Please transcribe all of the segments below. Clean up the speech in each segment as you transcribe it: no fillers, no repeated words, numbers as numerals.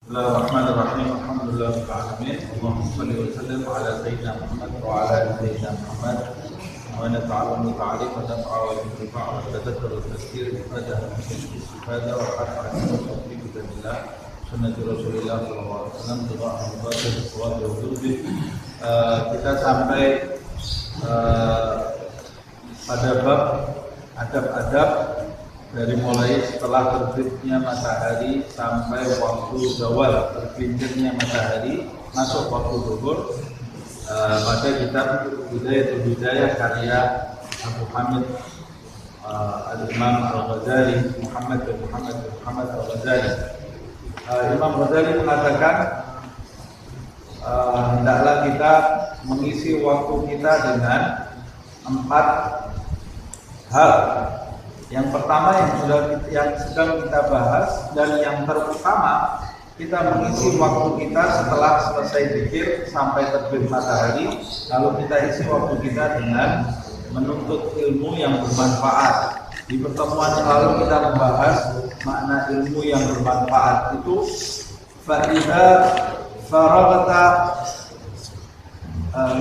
Bismillahirrahmanirrahim. Alhamdulillahirabbil alamin. Allahumma shalli wa sallim ala sayyidina Muhammad wa ala ali sayyidina Muhammad. Wa nata'allamu ta'alif wa naf'a wa intifa' wa tadabbur wa tazkir ibadah istifadah wa harfa tawfiq billah sunnati Rasulillah sallallahu alaihi wasallam doa ibadah wa wudhu. Kita sampai pada bab adab-adab dari mulai setelah terbitnya matahari sampai waktu zawal tergelincirnya matahari masuk waktu zuhur, pada kitab Bidayatul Hidayah karya Abu Hamid Al-Imam Al-Ghazali Muhammad Al-Ghazali. Imam Ghazali mengatakan hendaklah kita mengisi waktu kita dengan 4 hal. Yang pertama yang sedang kita bahas dan yang terutama, kita mengisi waktu kita setelah selesai zikir sampai terbit matahari, lalu kita isi waktu kita dengan menuntut ilmu yang bermanfaat. Di pertemuan yang lalu kita membahas makna ilmu yang bermanfaat itu fa'idha faraghta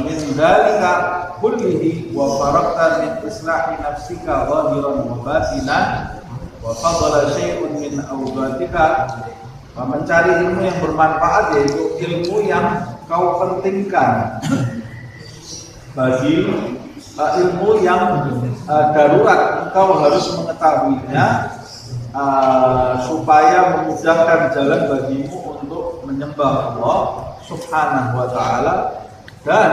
min dzalika kullihi wa faraqta min islahi nafsika zahiran wa batinan wa fadala syai'un min awqatika. Mencari ilmu yang bermanfaat yaitu ilmu yang kau pentingkan bagi ilmu yang darurat engkau harus mengetahuinya supaya memudahkan jalan bagimu untuk menyembah Allah Subhanahu wa ta'ala, dan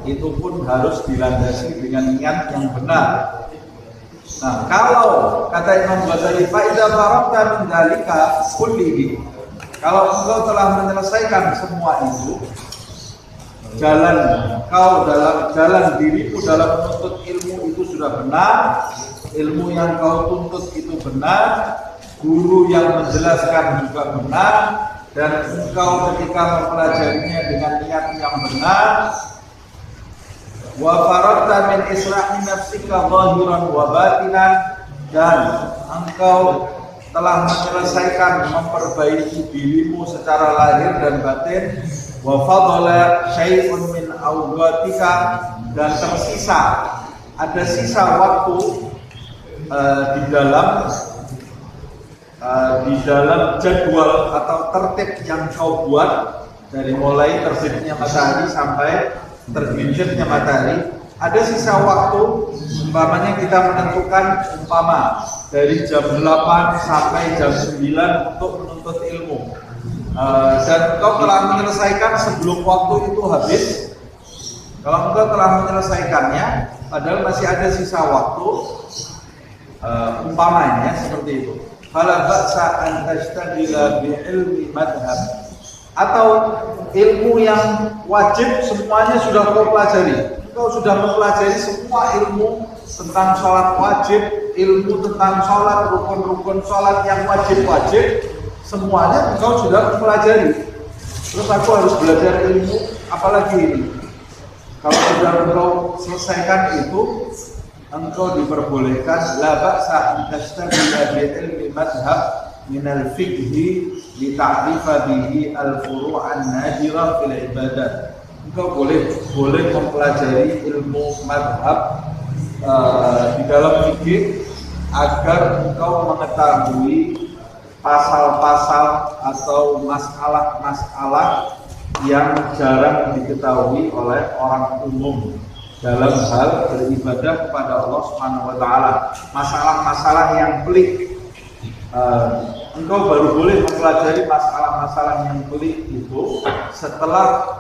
itu pun harus dilandasi dengan niat yang benar. Nah, kalau kata Imam Ghazali, faida faraqta min dzalika kullihi, kalau engkau telah menyelesaikan semua itu, dalam dirimu dalam menuntut ilmu itu sudah benar, ilmu yang kau tuntut itu benar, guru yang menjelaskan juga benar, dan engkau ketika mempelajarinya dengan niat yang benar, wa faraqta min islahi nafsika zahiran wa batinan, dan engkau telah menyelesaikan memperbaiki dirimu secara lahir dan batin, wa fadala syai'un min awqatika, dan ada sisa waktu di dalam jadwal atau tertib yang kau buat dari mulai terbitnya matahari sampai tergelincirnya matahari. Ada sisa waktu, umpamanya kita menentukan dari jam 8 sampai jam 9 untuk menuntut ilmu, dan kau telah menyelesaikan sebelum waktu itu habis. Kalau engkau telah menyelesaikannya padahal masih ada sisa waktu, umpamanya seperti itu, fala ba'sa an tashtagila bi ilmi madhab, atau ilmu yang wajib semuanya sudah kau pelajari. Engkau sudah mempelajari semua ilmu tentang sholat wajib, ilmu tentang sholat, rukun-rukun sholat yang wajib-wajib, semuanya engkau sudah mempelajari. Terus aku harus belajar ilmu apalagi ini? Kalau sudah engkau selesaikan itu, engkau diperbolehkan la ba'sa tastabila bi ilmi madhab min al-fiqhi li ta'rifa bihi al-furu'an nadira fil ibadat. Engkau boleh mempelajari ilmu madhab di dalam fikih agar engkau mengetahui pasal-pasal atau masalah-masalah yang jarang diketahui oleh orang umum dalam hal beribadah kepada Allah Subhanahu wa ta'ala. Masalah-masalah yang pelik, engkau baru boleh mempelajari masalah-masalah yang pelik itu setelah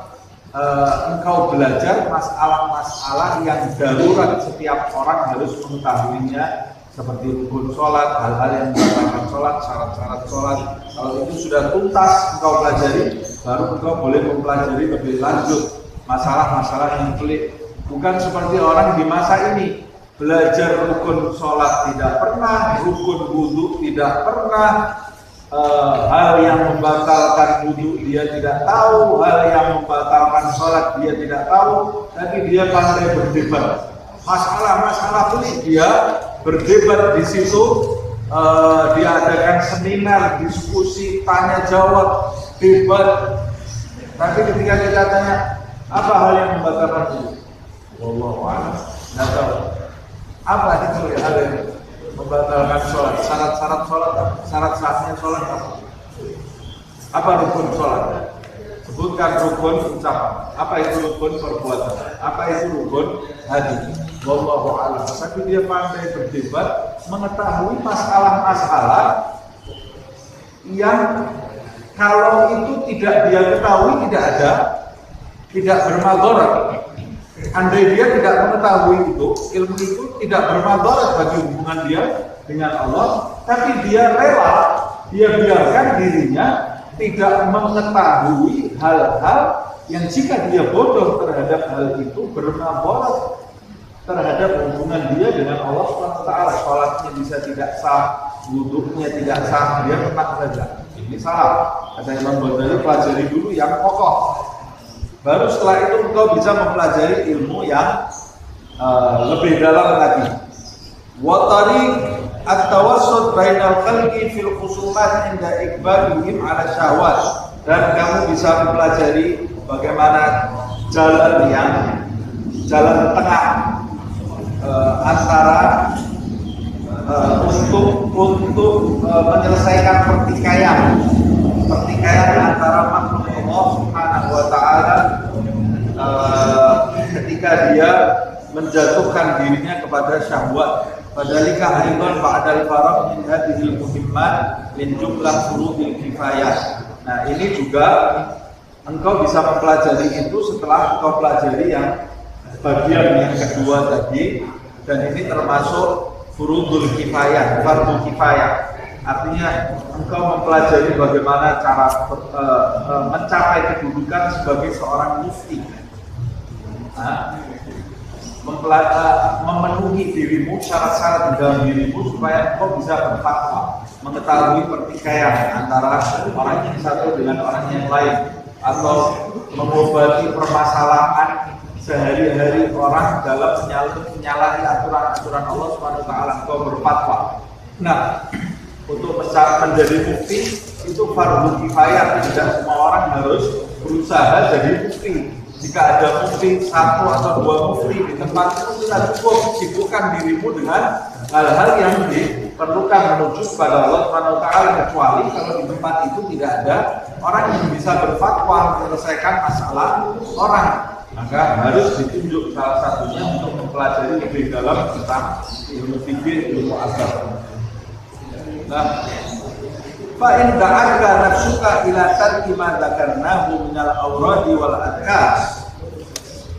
engkau belajar masalah-masalah yang darurat setiap orang harus mengetahuinya, seperti rukun sholat, hal-hal yang membatalkan sholat, syarat-syarat sholat. Kalau itu sudah tuntas engkau pelajari, baru engkau boleh mempelajari lebih lanjut masalah-masalah yang pelik. Bukan seperti orang di masa ini, belajar rukun sholat tidak pernah, rukun wudhu tidak pernah, hal yang membatalkan wudhu dia tidak tahu, hal yang membatalkan sholat dia tidak tahu, tapi dia pandai berdebat. Masalah-masalah pelik dia berdebat di situ, diadakan seminar, diskusi, tanya jawab, debat. Tapi ketika kita tanya apa hal yang membatalkan itu, wallahu a'lam, nggak tahu. Apa itu hal yang membatalkan sholat? Syarat-syarat sholat, syarat sahnya sholat apa? Apa rukun sholat? Sebutkan rukun ucapan. Apa itu rukun perbuatan? Apa itu rukun hati? Wallahu a'lam. Tapi dia pandai berdebat, mengetahui masalah-masalah yang kalau itu tidak dia ketahui tidak bermadarat. Andai dia tidak mengetahui itu, ilmu itu tidak bermadarat bagi hubungan dia dengan Allah, tapi dia rela, dia biarkan dirinya tidak mengetahui hal-hal yang jika dia bodoh terhadap hal itu bermadarat terhadap hubungan dia dengan Allah SWT. Sholatnya bisa tidak sah, wudhunya tidak sah, dia menang saja. Ini salah. Kata Imam Ghazali, pelajari dulu yang pokok. Baru setelah itu engkau bisa mempelajari ilmu yang lebih dalam lagi. Wa tariq at-tawassut bainal khalqi fil khusumat inda iqbalihim 'ala syahwat. Dan kamu bisa mempelajari bagaimana jalan tengah antara untuk menyelesaikan pertikaian antara makhluk Allah Subhanahu wa taala ketika dia menjatuhkan dirinya kepada syahwat. Padalika aidan ba'dal faraq min hadhil muhimmat min jumlah furudil kifayah. Nah, ini juga engkau bisa mempelajari itu setelah engkau pelajari yang bagian yang kedua tadi, dan ini termasuk furudul kifayah, fardhu kifayah. Artinya engkau mempelajari bagaimana cara mencapai kedudukan sebagai seorang mufti. Memenuhi dirimu, syarat-syarat di dalam dirimu supaya engkau bisa berfatwa, mengetahui pertikaian antara orang yang satu dengan orang yang lain, atau mengobati permasalahan sehari-hari orang dalam menyalahi aturan-aturan Allah SWT. Engkau berfatwa. Nah, untuk menjadi mufti itu fardhu kifayah. Tidak semua orang harus berusaha jadi mufti. Jika ada mufti satu atau dua mufti di tempat itu, tidak cukup sibukkan dirimu dengan hal-hal yang diperlukan menuju kepada Allah SWT, kecuali kalau di tempat itu tidak ada orang yang bisa berfatwa menyelesaikan masalah orang, maka harus ditunjuk salah satunya untuk mempelajari lebih dalam tentang ilmu fikih, ilmu agama. Nah, fa in da'aka nafsuka ila tarki ma dzakarnahu minal awradi wal adkar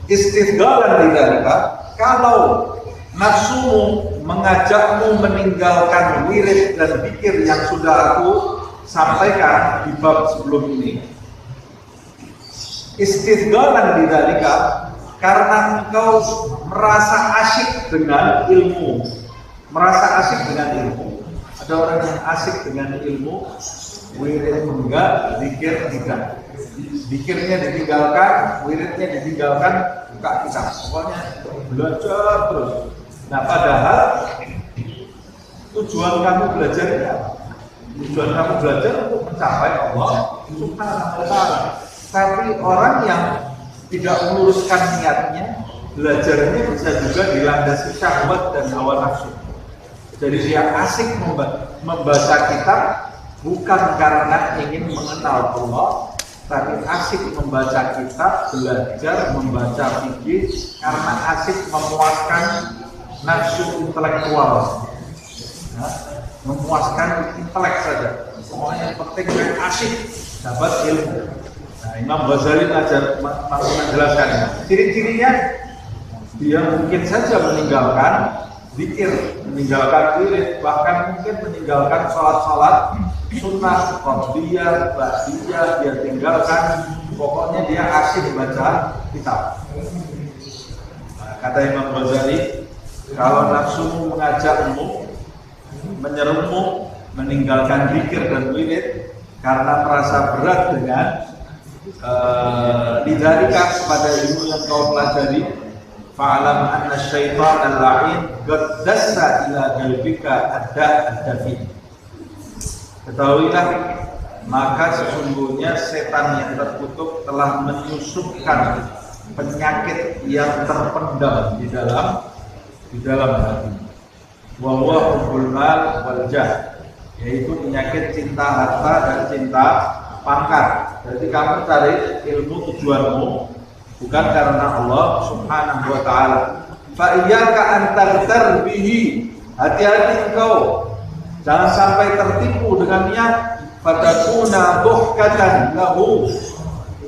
istidlalan lidzalika, kalau nafsumu mengajakmu meninggalkan wirid dan zikir yang sudah aku sampaikan di bab sebelum ini, istidlalan lidzalika, karena engkau merasa asyik dengan ilmu, Ada orang yang asik dengan ilmu, wirid enggak, zikir tidak. Zikirnya ditinggalkan, wiridnya ditinggalkan, buka kitab. Pokoknya belajar terus. Nah, padahal tujuan kamu belajar ini apa? Tujuan kamu belajar untuk mencapai Allah Subhanahu wa ta'ala. Tapi orang yang tidak meluruskan niatnya, belajarnya bisa juga dilandasi syahwat dan hawa nafsu. Jadi dia asik membaca kitab bukan karena ingin mengenal Allah, tapi asik membaca kitab, belajar, membaca fikih karena asik memuaskan nafsu intelektual, memuaskan intelek saja. Semuanya yang penting yang asik dapat ilmu. Nah, Imam Ghazali masih menjelaskan ciri-cirinya. Dia mungkin saja meninggalkan zikir, meninggalkan wirid, bahkan mungkin meninggalkan sholat-sholat sunnah, qabliyah, ba'diyah, dia tinggalkan. Pokoknya dia asik baca kitab. Kata Imam Ghazali, kalau nafsumu mengajakmu, menyerumu meninggalkan zikir dan wirid karena merasa berat dengan lidzalika kepada ilmu yang kau pelajari, fa'lam anna syaitan al-la'in qad dassa ila qalbika ad-dafi. Ketahuilah, maka sesungguhnya setan yang terkutuk telah menyusupkan penyakit yang terpendam di dalam hati. Wa huwa hubbul mal wal jah, yaitu penyakit cinta harta dan cinta pangkat. Jadi kamu cari ilmu tujuanmu bukan karena Allah Subhanahu wa taala. Fa iyyaka an taghtar bihi, hati-hati engkau jangan sampai tertipu dengannya. Fatakuna buhkatan lahu,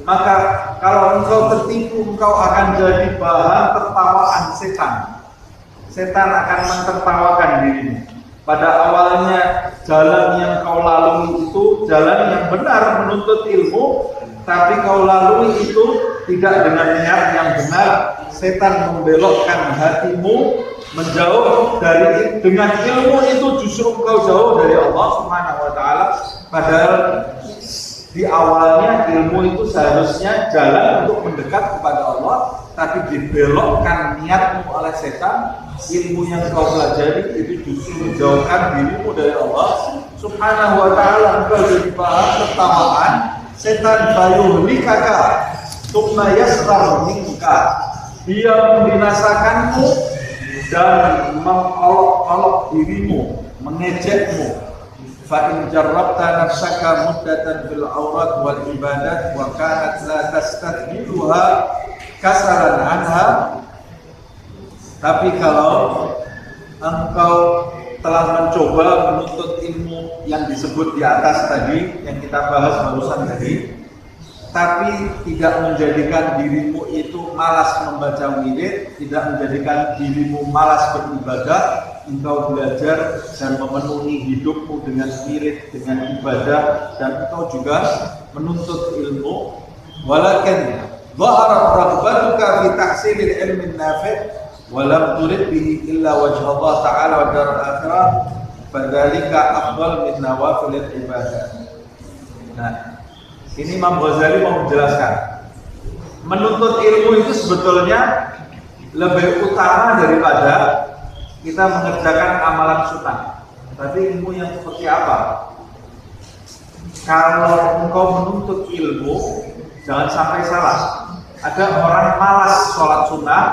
maka kalau engkau tertipu, engkau akan jadi bahan tertawaan setan. Setan akan mentertawakan dirimu. Pada awalnya jalan yang kau lalui itu jalan yang benar menuntut ilmu, tapi kau lalui itu tidak dengan niat yang benar. Setan membelokkan hatimu menjauh dari, dengan ilmu itu justru kau jauh dari Allah Subhanahu wa taala. Padahal di awalnya ilmu itu seharusnya jalan untuk mendekat kepada Allah, tapi dibelokkan niatmu oleh setan. Ilmu yang kau pelajari itu justru menjauhkan dirimu dari Allah Subhanahu wa taala. Engkau jadi bahan tertawaan setan. Bayuhlikaka tsumma yasrar minka, dia membinasakanmu dan mengolok-olok dirimu, mengejekmu. Fa in jarrabta nafsaka muddatan fil aurat wal ibadat wa kanat la tastadbiruha kasaran anha. Tapi kalau engkau telah mencoba menuntut ilmu yang disebut di atas tadi, yang kita bahas barusan tadi, tapi tidak menjadikan dirimu itu malas membaca wirid, tidak menjadikan dirimu malas beribadah, engkau belajar dan memenuhi hidupmu dengan wirid, dengan ibadah, dan engkau juga menuntut ilmu. Walakin dhaharat raghbatuka fi tahsilil ilmin nafi' wa lam turid bihi illa wajha Allah ta'ala wa daral akhirah, fadzalika afdal min nawafilil ibadah. Nah, ini Imam Ghazali mau menjelaskan, menuntut ilmu itu sebetulnya lebih utama daripada kita mengerjakan amalan sunnah. Tapi ilmu yang seperti apa? Kalau engkau menuntut ilmu, jangan sampai salah. Ada orang malas sholat sunnah,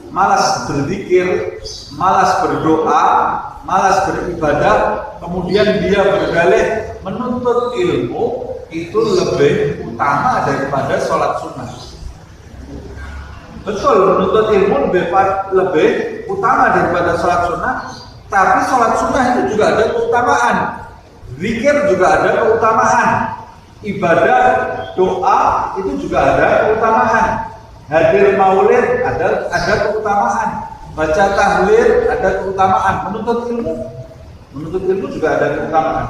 malas berzikir, malas berdoa, malas beribadah, kemudian dia berdalih menuntut ilmu itu lebih utama daripada sholat sunnah. Betul, menuntut ilmu lebih utama daripada sholat sunnah, tapi sholat sunnah itu juga ada keutamaan, zikir juga ada keutamaan, ibadah, doa itu juga ada keutamaan, hadir maulid ada keutamaan, baca tahlil ada keutamaan, menuntut ilmu juga ada keutamaan.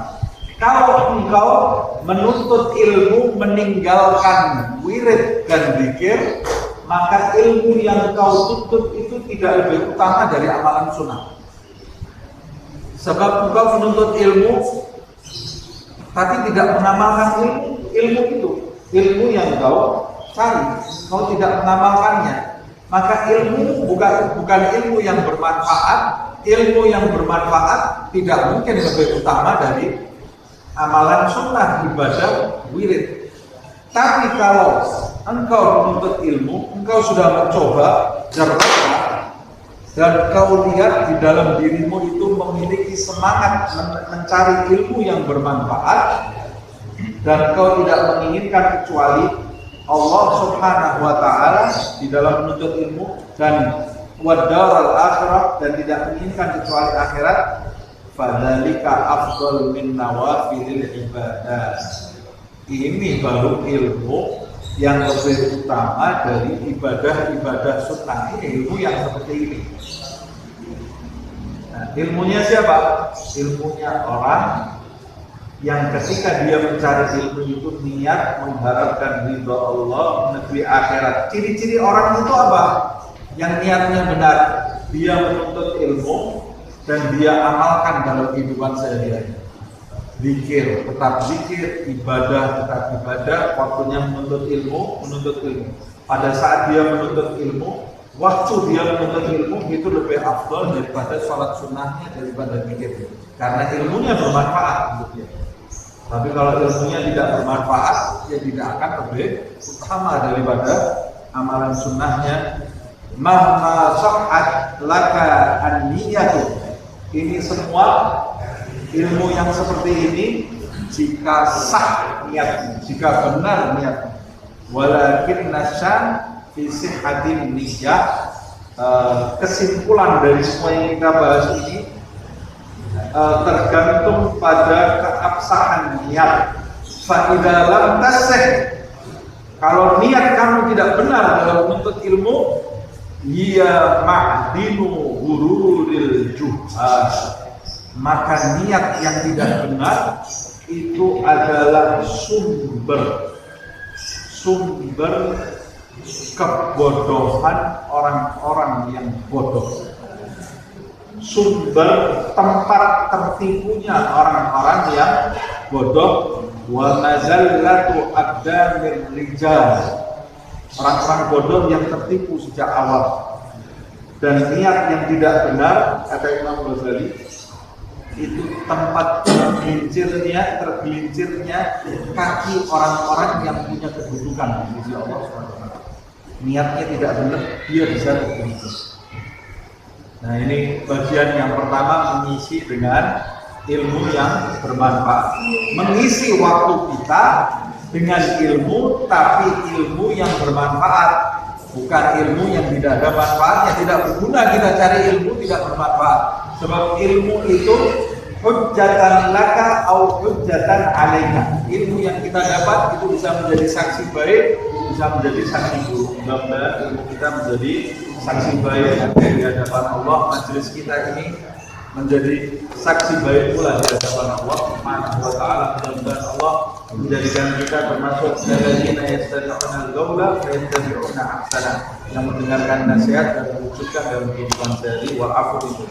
Kalau engkau menuntut ilmu meninggalkan wirid dan zikir, maka ilmu yang kau tuntut itu tidak lebih utama dari amalan sunnah. Sebab engkau menuntut ilmu tapi tidak mengamalkan ilmu itu, ilmu yang kau cari, kau tidak mengamalkannya, maka ilmu bukan ilmu yang bermanfaat. Ilmu yang bermanfaat tidak mungkin lebih utama dari amalan sunnah, ibadah, wirid. Tapi kalau engkau menuntut ilmu, engkau sudah mencoba, jarrabta, dan kau lihat di dalam dirimu itu memiliki semangat mencari ilmu yang bermanfaat, dan kau tidak menginginkan kecuali Allah Subhanahu wa ta'ala di dalam menuntut ilmu, dan wadaral akhirah, dan tidak menginginkan kecuali akhirat, fadzalika afdal min nawafilil ibadah. Ini baru ilmu yang lebih utama dari ibadah-ibadah sunnah. Ini ilmu yang seperti ini. Nah, ilmunya siapa? Ilmunya orang yang ketika dia mencari ilmu itu niat mengharapkan ridha Allah, negeri akhirat. Ciri-ciri orang itu apa? Yang niatnya benar, dia menuntut ilmu dan dia amalkan dalam kehidupan sehari-hari. Zikir, tetap zikir, ibadah, tetap ibadah, waktunya menuntut ilmu. Pada saat dia menuntut ilmu, waktu dia menuntut ilmu itu lebih afdol daripada sholat sunnahnya, daripada zikir, karena ilmunya bermanfaat untuk dia. Tapi kalau ilmunya tidak bermanfaat, dia tidak akan lebih utama daripada amalan sunnahnya. Mahma sahhat laka an-niyatu. Ini semua ilmu yang seperti ini jika sah niatnya, jika benar niatnya. Walakin nasyan fi sihhatin niyyah. Kesimpulan dari semua yang kita bahas ini tergantung pada keabsahan niat. Fa idza lam tasih, kalau niat kamu tidak benar dalam menuntut ilmu, ia ma'dinu hururil juhal, maka niat yang tidak benar itu adalah sumber kebodohan orang-orang yang bodoh, sumber tempat tertipunya orang-orang yang bodoh. Wa mazallatu aqdamir rijal, orang-orang bodoh yang tertipu sejak awal. Dan niat yang tidak benar, kata Imam Ghazali, itu tempat tergelincirnya kaki orang-orang yang punya kedudukan di sisi Allah SWT. Niatnya tidak benar, dia bisa tergelincir. Nah, ini bagian yang pertama, mengisi dengan ilmu yang bermanfaat. Mengisi waktu kita dengan ilmu, tapi ilmu yang bermanfaat, bukan ilmu yang tidak ada manfaatnya. Tidak berguna kita cari ilmu tidak bermanfaat. Sebab ilmu itu hujjatan laka au hujjatan alaika. Ilmu yang kita dapat itu bisa menjadi saksi baik, bisa menjadi saksi buruk. Mudah-mudahan ilmu kita menjadi saksi baik di hadapan Allah. Majelis kita ini menjadi saksi baik pula di hadapan Allah Subhanahu wa taala. Mudah-mudahan Allah menjadikan kita termasuk alladzina yastami'una al-qawla fa yattabi'una ahsana, yang mendengarkan nasihat dan mewujudkan dalam kehidupan sehari-hari. Wal 'afwu